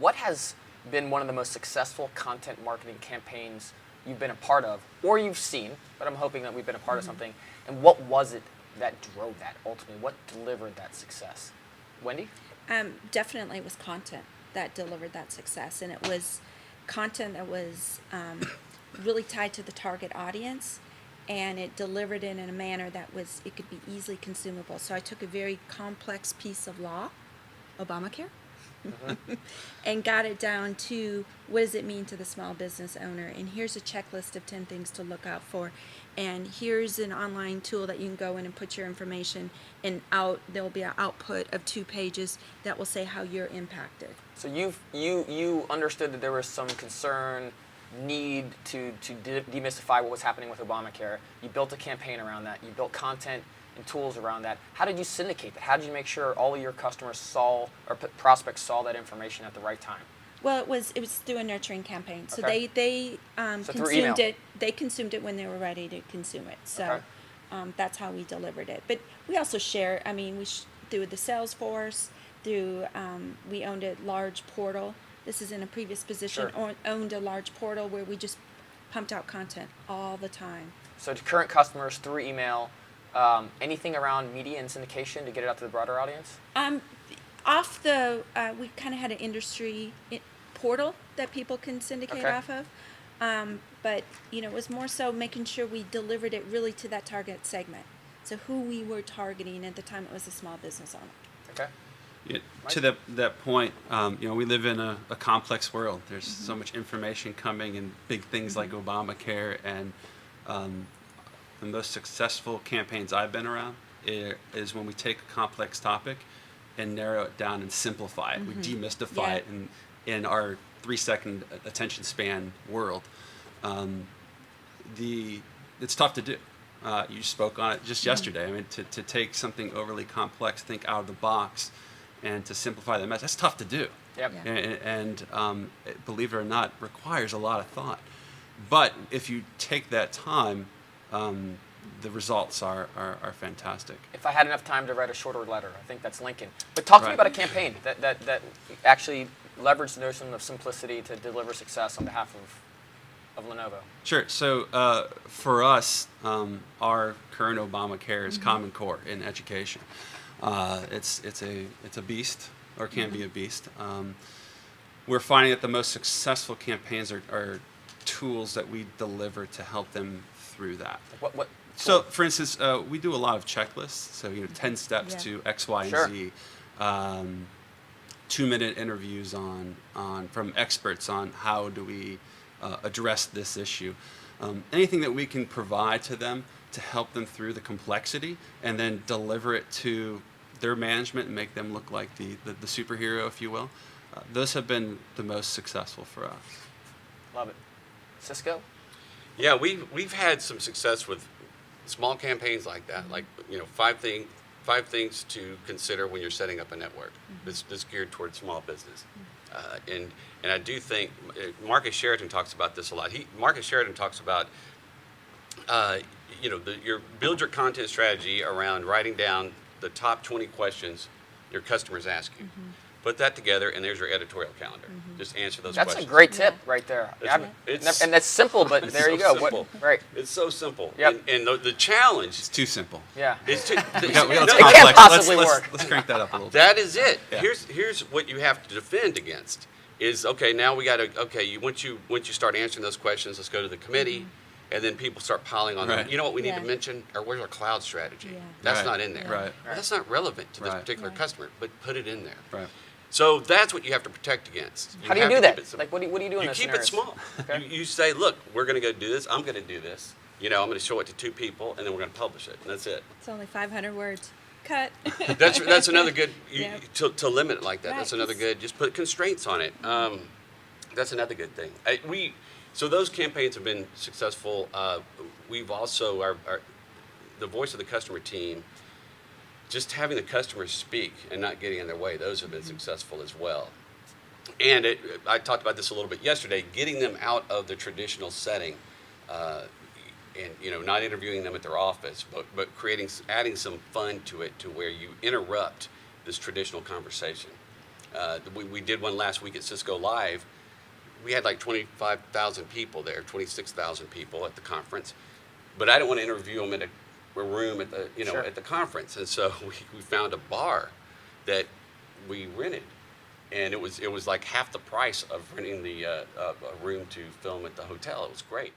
what has been one of the most successful content marketing campaigns you've been a part of, or you've seen, but I'm hoping that we've been a part of something, and what was it that drove that ultimately? What delivered that success? Wendy? Definitely it was content that delivered that success, and it was content that was really tied to the target audience, and it delivered it in a manner that was, it could be easily consumable. So I took a very complex piece of law, Obamacare, and got it down to what does it mean to the small business owner, and here's a checklist of 10 things to look out for, and here's an online tool that you can go in and put your information, and out there'll be an output of 2 pages that will say how you're impacted. So you understood that there was some concern, need to demystify what was happening with Obamacare. You built a campaign around that. You built content and tools around that. How did you syndicate that? How did you make sure all of your customers saw, or prospects saw, that information at the right time? Well, it was through a nurturing campaign. So Okay. they So through email. consumed it. They consumed it when they were ready to consume it. So Okay. that's how we delivered it. But we also share. I mean, through the Salesforce, through we owned a large portal. This is in a previous position. Sure. Owned a large portal where we just pumped out content all the time. So to current customers through email, anything around media and syndication to get it out to the broader audience? We kind of had an industry portal that people can syndicate Okay. off of. But, it was more so making sure we delivered it really to that target segment. So who we were targeting at the time, it was a small business owner. Okay. Yeah, to that point, we live in a complex world. There's so much information coming, and big things like Obamacare, and the most successful campaigns I've been around is when we take a complex topic and narrow it down and simplify it. We demystify it in our 3-second attention span world. It's tough to do. You spoke on it just yesterday. I mean, to take something overly complex, think out of the box, and to simplify the message, that's tough to do. Yep. Yeah. And believe it or not, requires a lot of thought. But if you take that time, the results are fantastic. If I had enough time to write a shorter letter, I think that's Lincoln. But talk to me Right. about a campaign that actually leveraged the notion of simplicity to deliver success on behalf of Lenovo. Sure. So for us, our current Obamacare is Common Core in education. It's a beast, or can be a beast. We're finding that the most successful campaigns are tools that we deliver to help them through that. What? So, for instance, we do a lot of checklists. So, 10 steps Yeah. to X, Y, and Sure. Z. 2-minute interviews from experts on how do we address this issue. Anything that we can provide to them to help them through the complexity, and then deliver it to their management and make them look like the superhero, if you will. Those have been the most successful for us. Love it. Cisco? Yeah, we've had some success with small campaigns like that, like 5 things to consider when you're setting up a network that's geared towards small business. And I do think Marcus Sheridan talks about this a lot. Marcus Sheridan talks about build your content strategy around writing down the top 20 questions your customers ask you. Put that together, and there's your editorial calendar. Just answer those That's questions. a great tip right there. And that's simple, but It's there you so go. simple. Right. It's so simple. Yep. And the challenge It's too simple. Yeah. is to We got It it's can't complex. possibly let's, work. Let's crank that up a little bit. That is it. Yeah. Here's what you have to defend against. Is okay. Now we got to once you start answering those questions, let's go to the committee, and then people start piling on them. Right. You know what we need Yeah. to mention, or where's our cloud strategy? Yeah. That's Right. not in there. Right. Well, that's not relevant to this Right. particular Right. customer, but put it in there. Right. So that's what you have to protect against. How do you have do to that? keep it simple. Like, what do you do in You those keep it scenarios? small. Okay. You say, look, we're going to go do this. I'm going to do this. I'm going to show it to 2 people, and then we're going to publish it, and that's it. It's only 500 words. Cut. That's another good Yeah. to limit it like that. Right, That's another 'cause- good. Just put constraints on it. That's another good thing. So those campaigns have been successful. We've also the voice of the customer team. Just having the customers speak and not getting in their way. Those have been successful as well. And I talked about this a little bit yesterday. Getting them out of the traditional setting. And not interviewing them at their office, but adding some fun to it, to where you interrupt this traditional conversation. We did one last week at Cisco Live. We had like 25,000 people there, 26,000 people at the conference. But I didn't want to interview them in a room at the Sure. at the conference, and so we found a bar that we rented, and it was like half the price of renting the a room to film at the hotel. It was great.